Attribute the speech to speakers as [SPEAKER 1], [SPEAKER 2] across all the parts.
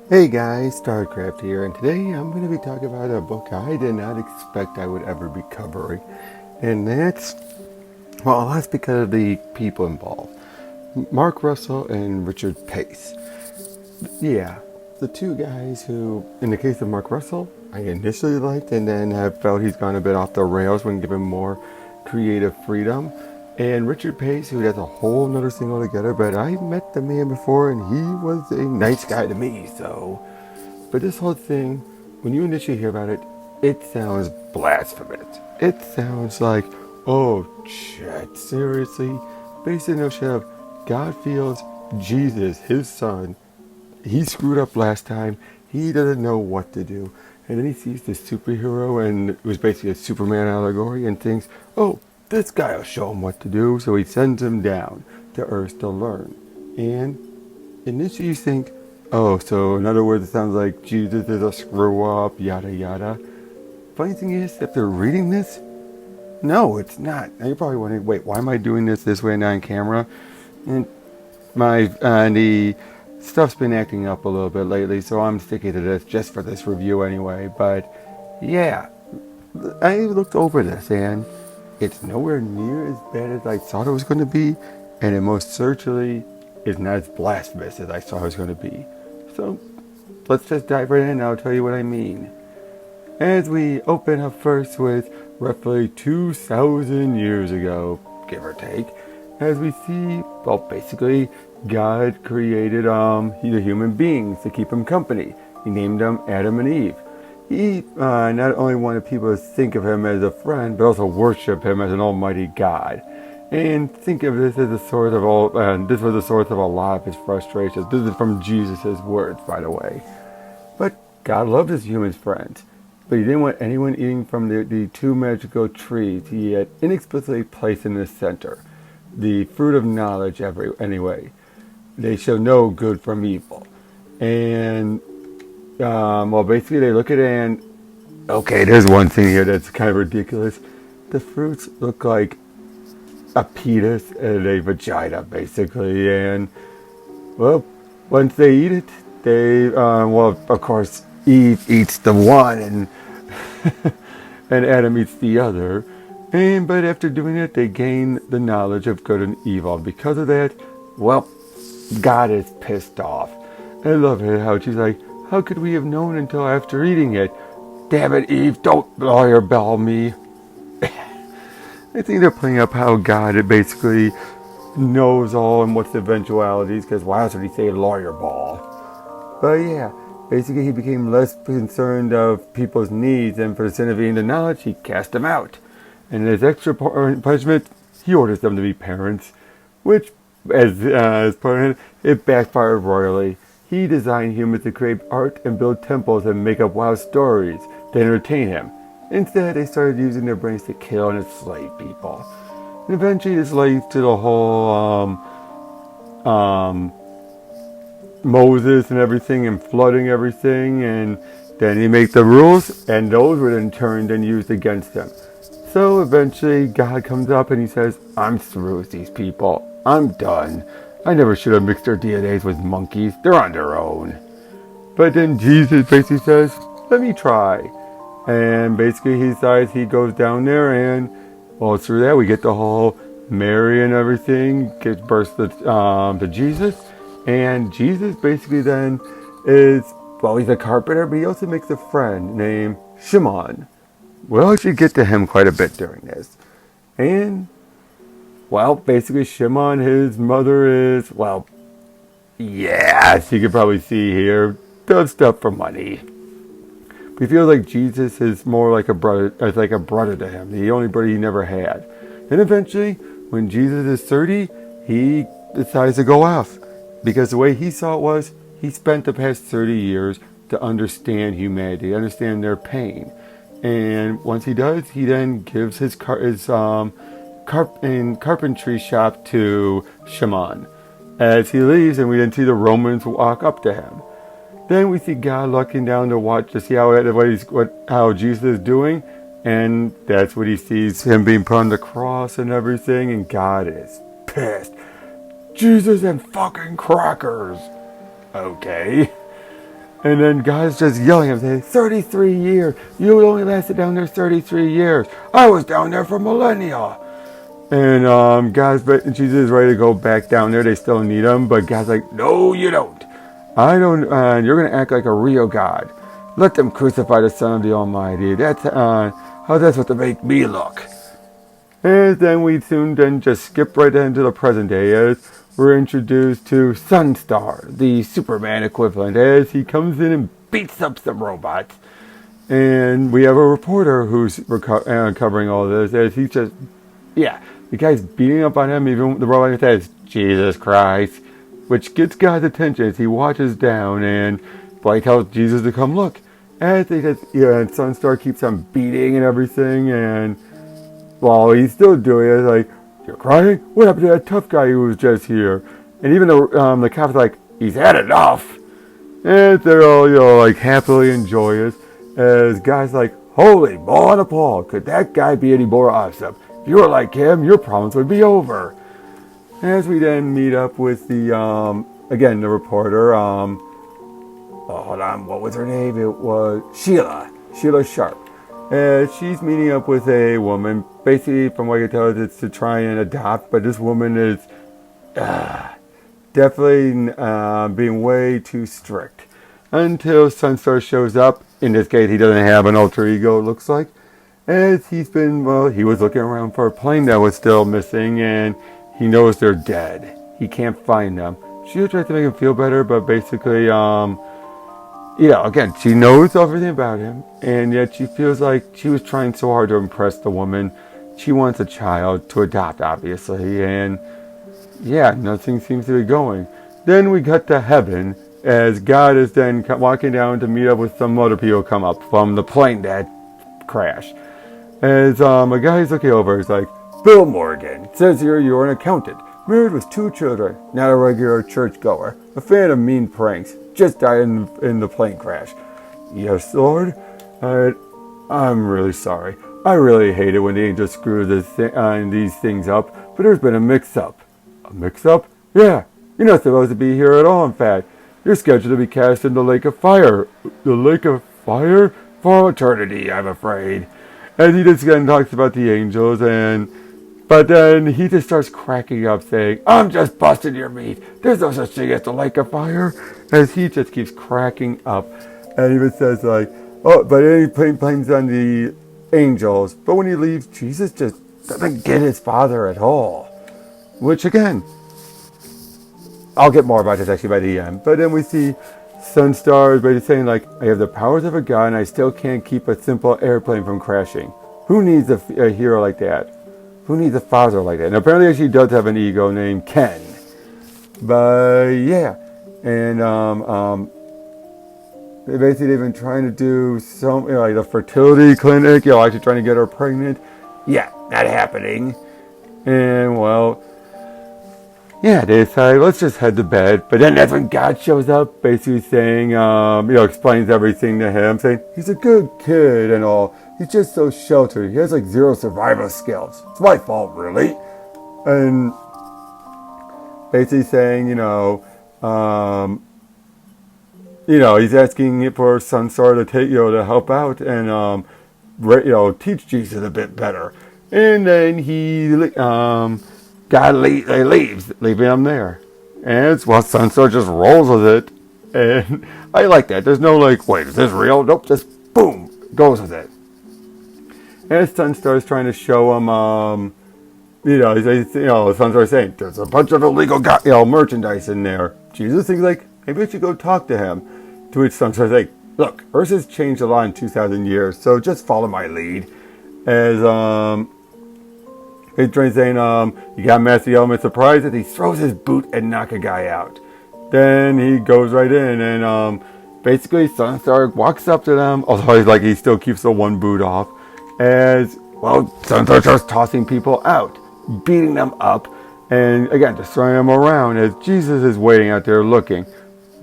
[SPEAKER 1] Hey guys, StarCraft here, and today I'm going to be talking about a book I did not expect I would ever be covering. And that's because of the people involved. Mark Russell and Richard Pace. Yeah, the two guys who, in the case of Mark Russell, I initially liked and then have felt he's gone a bit off the rails when given more creative freedom. And Richard Pace, who has a whole nother thing altogether, but I met the man before and he was a nice guy to me, so. But this whole thing, when you initially hear about it, it sounds blasphemous. It sounds like, oh shit, seriously? Based on the notion of God feels Jesus, his son, he screwed up last time. He doesn't know what to do. And then he sees this superhero, and it was basically a Superman allegory, and thinks, oh, this guy will show him what to do. So he sends him down to Earth to learn. And initially you think, oh, so in other words, it sounds like Jesus is a screw up, yada yada. Funny thing is, after reading this, no, it's not. Now you're probably wondering, wait, why am I doing this way and not on camera? And the stuff's been acting up a little bit lately, so I'm sticking to this just for this review anyway. But yeah, I looked over this and it's nowhere near as bad as I thought it was going to be, and it most certainly is not as blasphemous as I thought it was going to be. So let's just dive right in and I'll tell you what I mean. As we open up first with roughly 2,000 years ago, give or take, as we see, well, basically, God created the human beings to keep him company. He named them Adam and Eve. He not only wanted people to think of him as a friend, but also worship him as an almighty God. And think of this as a source of all, this was the source of a lot of his frustrations. This is from Jesus' words, by the way. But God loved his human friends. But he didn't want anyone eating from the two magical trees he had inexplicably placed in the center. The fruit of knowledge, anyway. They show no good from evil. And, basically they look at it and, okay, there's one thing here that's kind of ridiculous. The fruits look like a penis and a vagina, basically. And, well, once they eat it, of course, Eve eats the one and and Adam eats the other. But after doing it, they gain the knowledge of good and evil. Because of that, well, God is pissed off. I love it how she's like, how could we have known until after eating it? Damn it, Eve, don't lawyer bell me. I think they're playing up how God basically knows all and what's the eventualities, because why else would he say lawyer ball? But yeah, basically he became less concerned of people's needs, and for the sin of eating the knowledge, he cast them out. And as extra punishment, he orders them to be parents, which, as part of it backfired royally. He designed humans to create art and build temples and make up wild stories to entertain him. Instead, they started using their brains to kill and enslave people. And eventually this led to the whole Moses and everything and flooding everything, and then he made the rules, and those were then turned and used against him. So eventually God comes up and he says, I'm through with these people. I'm done. I never should have mixed their DNAs with monkeys. They're on their own. But then Jesus basically says, let me try. And basically he decides he goes down there, and well, through that we get the whole Mary and everything gives birth to Jesus. And Jesus basically then is, well, he's a carpenter, but he also makes a friend named Shimon. We'll actually get to him quite a bit during this. And, well, basically Shimon, his mother is, well, yeah, as you can probably see here, does stuff for money. But he feels like Jesus is more like a brother to him, the only brother he never had. And eventually, when Jesus is 30, he decides to go off. Because the way he saw it was, he spent the past 30 years to understand humanity, understand their pain. And once he does, he then gives his carpentry shop to Shimon. As he leaves, and we then see the Romans walk up to him. Then we see God looking down to watch to see how Jesus is doing, and that's what he sees, him being put on the cross and everything, and God is pissed. Jesus and fucking crackers. Okay. And then guys just yelling at him, saying, 33 years. You only lasted down there 33 years. I was down there for millennia. And guys, but Jesus is ready to go back down there. They still need him, but God's like, no, you don't. I don't. You're gonna act like a real God. Let them crucify the Son of the Almighty. That's how that's what to make me look. And then we soon then just skip right into the present day as we're introduced to Sunstar, the Superman equivalent, as he comes in and beats up some robots. And we have a reporter who's covering all this as he's just, the guy's beating up on him. Even the robot says, Jesus Christ, which gets God's attention as he watches down and he tells Jesus to come look. And they just, and Sunstar keeps on beating and everything. And while he's still doing it, like, you're crying? What happened to that tough guy who was just here? And even the cop's like, he's had enough. And they're all, like happily and joyous as guys like, holy ball on a Paul, could that guy be any more awesome? If you were like him, your problems would be over. As we then meet up with the, again, the reporter, hold on, what was her name? It was Sheila Sharp. She's meeting up with a woman. Basically, from what I can tell, it's to try and adopt, but this woman is definitely being way too strict. Until Sunstar shows up. In this case, he doesn't have an alter ego, it looks like. As he was looking around for a plane that was still missing, and he knows they're dead. He can't find them. She tries to make him feel better, but basically, again, she knows everything about him, and yet she feels like she was trying so hard to impress the woman. She wants a child to adopt, obviously, and nothing seems to be going. Then we cut to heaven, as God is then walking down to meet up with some other people come up from the plane that crashed. As a guy's looking over, he's like, Bill Morgan, says here you're an accountant, married with 2 children, not a regular churchgoer, a fan of mean pranks, just died in the plane crash. Yes, Lord. I'm really sorry. I really hate it when the angels screw these things up, but there's been a mix-up. A mix-up? Yeah. You're not supposed to be here at all, in fact. You're scheduled to be cast in the lake of fire. The lake of fire? For eternity, I'm afraid. As he just again talks about the angels, but then he just starts cracking up saying, I'm just busting your meat. There's no such thing as the lake of fire. As he just keeps cracking up. And even says like, oh, but then he blames on the angels. But when he leaves, Jesus just doesn't get his father at all. Which again, I'll get more about this actually by the end. But then we see Sunstar basically saying like, I have the powers of a god and I still can't keep a simple airplane from crashing. Who needs a hero like that? Who needs a father like that? And apparently she does have an ego named Ken. But yeah. And basically they've been trying to do some, like a fertility clinic, actually trying to get her pregnant. Yeah, not happening. And well, they decide, let's just head to bed. But then that's when God shows up, basically saying, explains everything to him, saying, he's a good kid and all. He's just so sheltered. He has like 0 survival skills. It's my fault, really. And basically saying, he's asking for Sunstar to take, to help out and, teach Jesus a bit better. And then God leaves, leaving him there. And Sunstar just rolls with it. And I like that. There's no like, wait, is this real? Nope, just boom, goes with it. As Sunstar is trying to show him, Sunstar is saying, there's a bunch of illegal merchandise in there. Jesus thinks like, maybe I should go talk to him. To which Sunstar is like, look, Earth has changed a lot in 2,000 years, so just follow my lead. As, he's trying saying, you got Master Element surprised as he throws his boot and knocks a guy out. Then he goes right in and, basically Sunstar walks up to them, although he still keeps the one boot off. As, Sunstar starts tossing people out, beating them up, and again, just throwing them around as Jesus is waiting out there looking.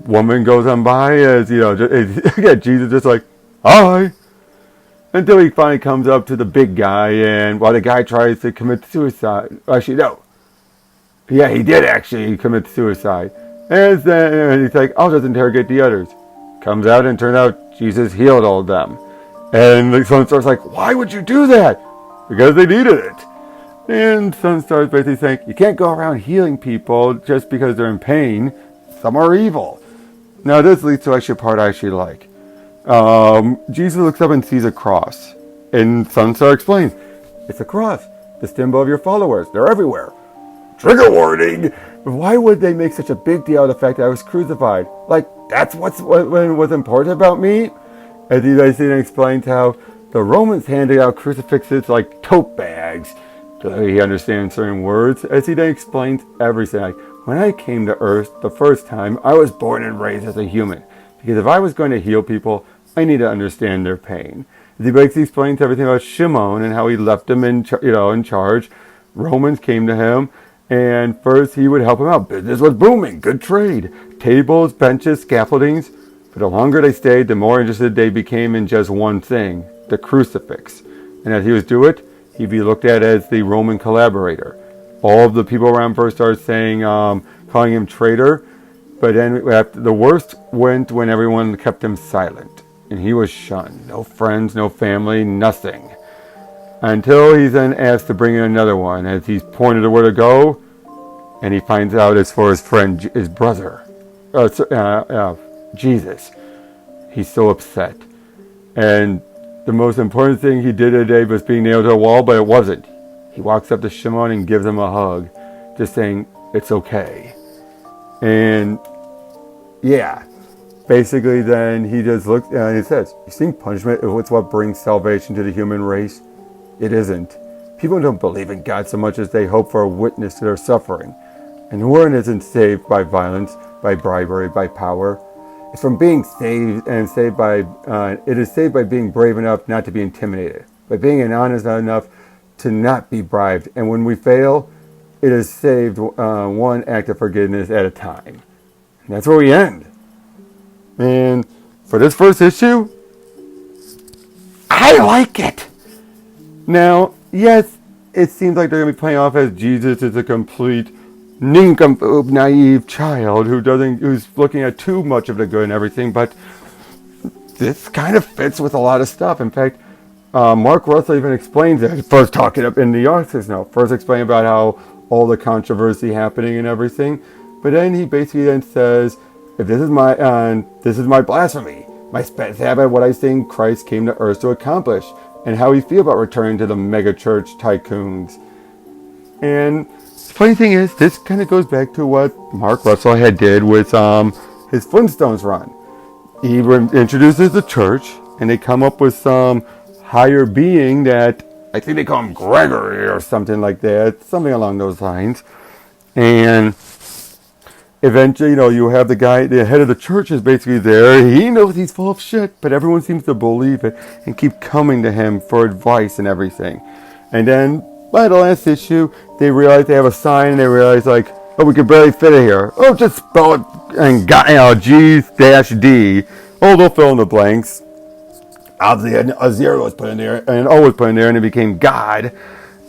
[SPEAKER 1] Woman goes on by as, Jesus just like, hi. Until he finally comes up to the big guy, and while the guy tries to commit suicide, actually, no. Yeah, he did actually commit suicide. And he's like, I'll just interrogate the others. Comes out and turns out Jesus healed all of them. And the Sunstar's like, why would you do that? Because they needed it. And Sunstar's basically saying, you can't go around healing people just because they're in pain. Some are evil. Now this leads to actually a part I actually like. Jesus looks up and sees a cross. And Sunstar explains, it's a cross. The symbol of your followers. They're everywhere. Trigger warning! Why would they make such a big deal of the fact that I was crucified? Like, that's what was important about me? As he basically explains how the Romans handed out crucifixes like tote bags. So he understands certain words. As he then explains everything. Like, when I came to Earth the first time, I was born and raised as a human. Because if I was going to heal people, I need to understand their pain. As he basically explains everything about Shimon and how he left him in charge. Romans came to him. And first he would help him out. Business was booming. Good trade. Tables, benches, scaffoldings. But the longer they stayed, the more interested they became in just one thing, the crucifix. And as he was doing it, he'd be looked at as the Roman collaborator. All of the people around first started saying, calling him traitor. But then the worst went when everyone kept him silent. And he was shunned. No friends, no family, nothing. Until he's then asked to bring in another one. As he's pointed to where to go, and he finds out it's for his friend, his brother, Jesus. He's so upset. And the most important thing he did today was being nailed to a wall, but it wasn't. He walks up to Shimon and gives him a hug, just saying, it's okay. And yeah, basically then he just looks and he says, you think punishment is what brings salvation to the human race? It isn't. People don't believe in God so much as they hope for a witness to their suffering. And the world isn't saved by violence, by bribery, by power. It's from being saved, and it is saved by being brave enough not to be intimidated, by being honest enough to not be bribed. And when we fail, it is saved one act of forgiveness at a time. And that's where we end. And for this first issue, I like it. Now, yes, it seems like they're going to be playing off as Jesus is a complete nincompoop, naive child who's looking at too much of the good and everything, but this kind of fits with a lot of stuff. In fact, Mark Russell even explains it. First talking up in the office now. First explaining about how all the controversy happening and everything, but then he basically then says, if this is my blasphemy, my Sabbath, what I think Christ came to earth to accomplish, and how we feel about returning to the mega church tycoons. And the funny thing is, this kind of goes back to what Mark Russell had did with his Flintstones run. He introduces the church, and they come up with some higher being that, I think they call him Gregory or something like that, something along those lines. And eventually, you have the guy, the head of the church is basically there. He knows he's full of shit, but everyone seems to believe it and keep coming to him for advice and everything. And then, by the last issue, they realize they have a sign, and they realize, like, oh, we can barely fit it here. Oh, just spell it and G-D. Oh, they'll fill in the blanks. Obviously, a zero was put in there, and an O was put in there, and it became God.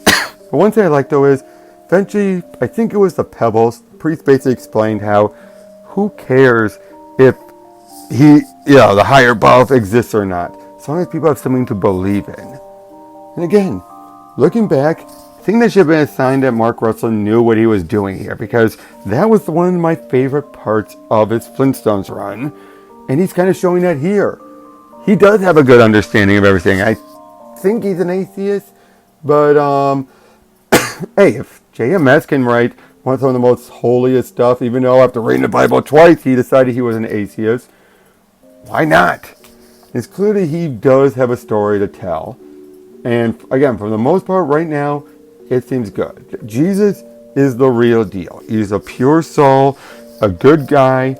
[SPEAKER 1] But one thing I like, though, is eventually, I think it was the Pebbles, the priest basically explained how, who cares if the higher above exists or not, as long as people have something to believe in. And again, looking back, I think that should have been a sign that Mark Russell knew what he was doing here, because that was one of my favorite parts of his Flintstones run, and he's kind of showing that here. He does have a good understanding of everything. I think he's an atheist, but hey, if JMS can write one of some of the most holiest stuff, even though after reading the Bible twice, he decided he was an atheist, why not? It's clear that he does have a story to tell. And again, for the most part right now, it seems good. Jesus is the real deal. He's a pure soul, a good guy.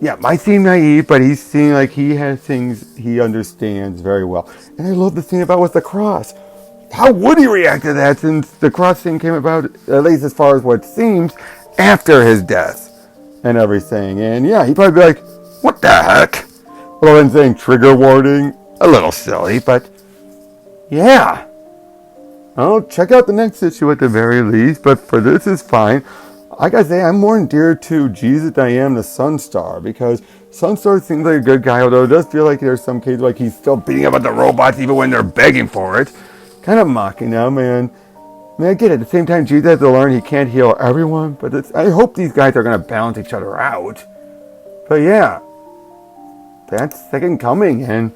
[SPEAKER 1] Yeah, might seem naive, but he seems like he has things he understands very well. And I love the thing about with the cross. How would he react to that, since the cross thing came about, at least as far as what seems, after his death and everything. And yeah, he'd probably be like, what the heck? Well, then saying trigger warning, a little silly, but yeah. I'll check out the next issue at the very least, but for this is fine. I gotta say, I'm more endeared to Jesus than I am the Sunstar, because some sort of seems like a good guy, although it does feel like there's some cases like he's still beating up on the robots even when they're begging for it. Kind of mocking them, and I mean, I get it. At the same time, Jesus has to learn he can't heal everyone, but I hope these guys are going to balance each other out. But yeah, that's Second Coming, and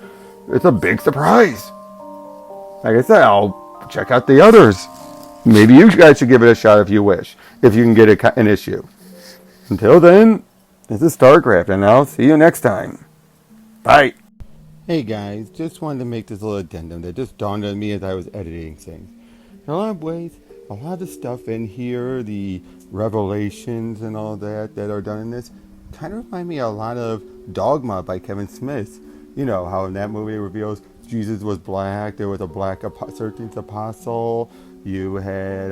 [SPEAKER 1] it's a big surprise. Like I said, I'll check out the others. Maybe you guys should give it a shot if you wish, if you can get an issue. Until then, this is StarCraft, and I'll see you next time. Bye. Hey guys, just wanted to make this little addendum that just dawned on me as I was editing things. In a lot of ways, a lot of the stuff in here, the revelations and all that are done in this, kind of remind me a lot of Dogma by Kevin Smith. You know, how in that movie it reveals Jesus was black, there was a black 13th apostle, you had,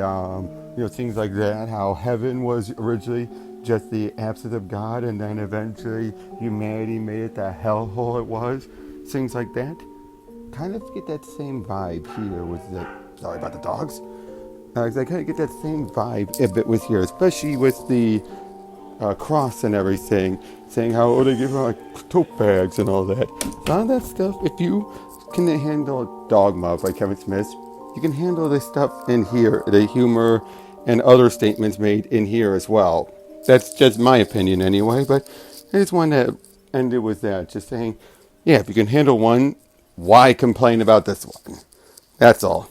[SPEAKER 1] things like that, how heaven was originally just the absence of God, and then eventually humanity made it the hellhole it was. Things like that. Kind of get that same vibe here with the... Sorry about the dogs. I kind of get that same vibe if it was here, especially with the cross and everything, saying how they give her like tote bags and all that. A lot of that stuff, if you can handle Dogma by Kevin Smith, you can handle this stuff in here, the humor and other statements made in here as well. That's just my opinion anyway, but I just wanted to end it with that, just saying, yeah, if you can handle one, why complain about this one? That's all.